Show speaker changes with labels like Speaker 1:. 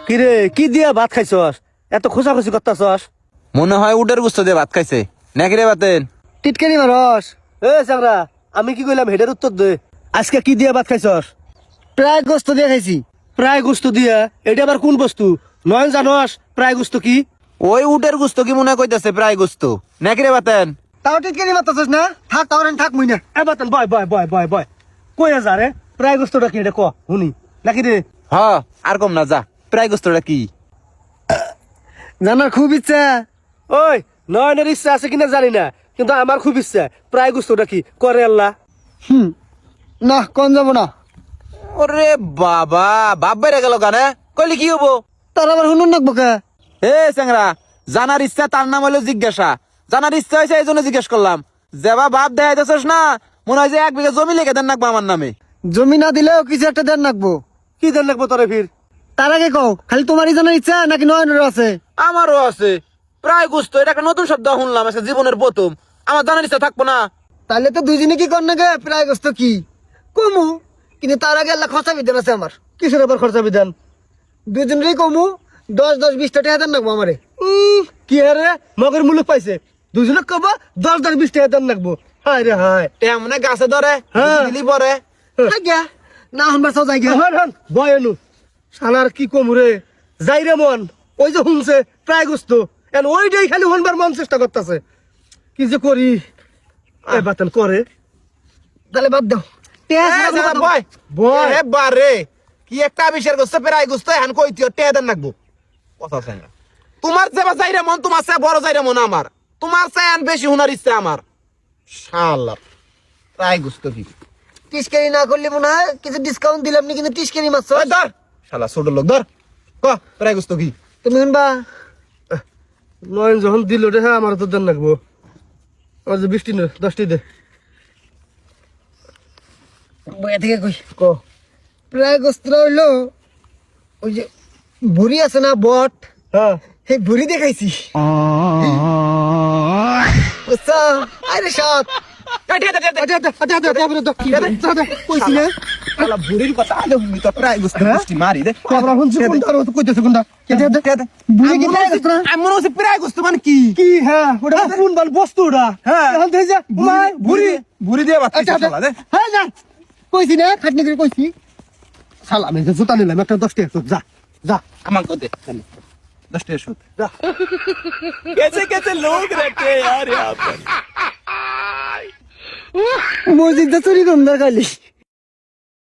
Speaker 1: কিরে কি দিয়া ভাত খাইছস? এত খোঁচাখুচি করতাছস?
Speaker 2: মনে হয় উডের গুস্ত দিয়ে ভাত খাইছে নাকি রে বাতেন?
Speaker 1: টিটকারি মারস? এ চাংরা, আমি কি কইলাম হেডের উত্তর দে। আজকে কি দিয়া ভাত খাইছস?
Speaker 3: প্রায় গোস্ত দিয়ে খাইছি।
Speaker 1: প্রায় গুস্ত দিয়া? এটা আবার কোন বস্তু? নয় জানস প্রায় গুস্ত কি?
Speaker 2: ওই উডের গুস্ত কি মনে কইতাছে প্রায় গুস্ত নাকি রে বাতেন?
Speaker 3: তাও টিটকারি মারতাছিস না? থাক তাও থাক মুই না।
Speaker 1: এ বাতন বয় বয় বয় বয় বয় কই যা রে? প্রায় গুস্তটা কি এটা ক শুনি নাকি রে?
Speaker 2: হ আর কম না যা, প্রায় গুস্তটা কি
Speaker 3: জানার খুব ইচ্ছা।
Speaker 1: ওই নয়নের ইচ্ছা আছে কিনা জানি না, কিন্তু আমার খুব ইচ্ছা প্রায় গুস্তটা কি করে আল্লাহ।
Speaker 3: না কোন যাব না।
Speaker 2: ওরে বাবা, বাপ বাইরে গেল গানে কইলি কি হবো?
Speaker 3: তার আবার শুনুন নাকবো কে?
Speaker 2: হে স্যাংরা, জানার ইচ্ছা তার নাম হলো জিজ্ঞাসা। জানার ইচ্ছা হয়েছে এই জন্য জিজ্ঞেস করলাম। যেবা বাপ দেখাইতেছস না, মনে হয় যে 1 বিঘা জমি লিখে দেন নাকবো আমার নামে।
Speaker 3: জমি না দিলেও কিছু একটা দেন নাকবো।
Speaker 1: কি দেন লাগবো তোরে ফির?
Speaker 3: তার আগে কও, খালি তোমারই জানার ইচ্ছা নাকি নয়নেরও আছে?
Speaker 2: আমারও আছে প্রায় গুস্ত। এটা একটা নতুন শব্দ শুনলাম আজকে জীবনের প্রথম। আমার জানার ইচ্ছা থাকবো না?
Speaker 3: তাহলে তো দুইজনে কি কর নাকি প্রায় গোস্ত কি কমু, কিন্তু তার আগে আল্লাহ খরচা বিধান আছে আমার।
Speaker 1: কিসের আবার খরচা বিধান?
Speaker 3: দুইজনেরই কমু 10-10-20 টাকা দেন নাকবো আমারে।
Speaker 1: কি রে মগের মুলুক পাইছে? দুজনে কব 10-10-20 টাকা দেন লাগবো। হায় রে হায়।
Speaker 2: এমনে গাছে ধরে
Speaker 1: হ্যাঁ।
Speaker 2: দিলি পরে।
Speaker 3: আজ্ঞা না হনবার চাও যাই গিয়া।
Speaker 1: হন হন বয় এনু শালার কি কম রে। যাই রে মন, ওই যে শুনছে প্রায় গুস্ত, এন ওইটাই খালি হনবার মন চেষ্টা করতেছে। কি যে করি? এ বাতন করে
Speaker 3: তাহলে বাদ দাও।
Speaker 2: বয়
Speaker 1: বয়।
Speaker 2: বারে কি একটা আবিষ্কার করছে প্রায় গুস্ত। এখন কইতিও টেয়া দেন নাকবো কথা চাই না। তোমার যেবা যাইরে মন তোমার চেয়ে বড় যাইরে মন আমার। তোমার চেয়ে আন বেশি হুনার ইচ্ছা আমার। শালা প্রায় গুস্ত কি?
Speaker 3: টিসকারি না করলে মনে হয় কিছু ডিসকাউন্ট দিলাম নি, কিন্তু টিসকারি মারছো।
Speaker 2: ওই ধর শালা ছোট লোক ধর ক প্রায় গুস্ত কি?
Speaker 3: তুমি শুনবা
Speaker 1: নয়ন যখন দিল রে হ্যাঁ আমার তো দেন লাগবো। আমার যে 20টি নে 10টি দে।
Speaker 3: বইয়া থেকে কই
Speaker 1: ক
Speaker 3: প্রায় গোস্তরা হইলো ওই যে বুড়ি আছে না বট,
Speaker 1: হ্যাঁ
Speaker 3: সেই বুড়ি দেখাইছি। বুঝছো? আরে সৎ কইছি না
Speaker 2: শালা বুড়ির কথা আগে হুনি তো প্রায় গুস্ত গুস্তি মারি দে।
Speaker 3: বুড়ি কি প্রায় গোস্ত না?
Speaker 2: আমি মনে হচ্ছে প্রায় গুস্ত মানে কি?
Speaker 1: কি হ্যাঁ ওটা কোন বাল বস্তুটা?
Speaker 2: হ্যাঁ
Speaker 1: এখন থেকে যা মাই বুড়ি
Speaker 2: বুড়ি দিয়ে বাচ্চা শালা দে।
Speaker 3: হ্যাঁ যা কইছি না খাটনি করে কইছি।
Speaker 1: শালা আমি জুতা নিলাম একটা 10 টাকা যা যা
Speaker 2: আমাকে দে 10 টাকা সুদ।
Speaker 1: যা।
Speaker 2: कैसे कैसे लोग रहते हैं यार यहाँ पर।
Speaker 3: মসজিদটা চুরি করুন না খালি।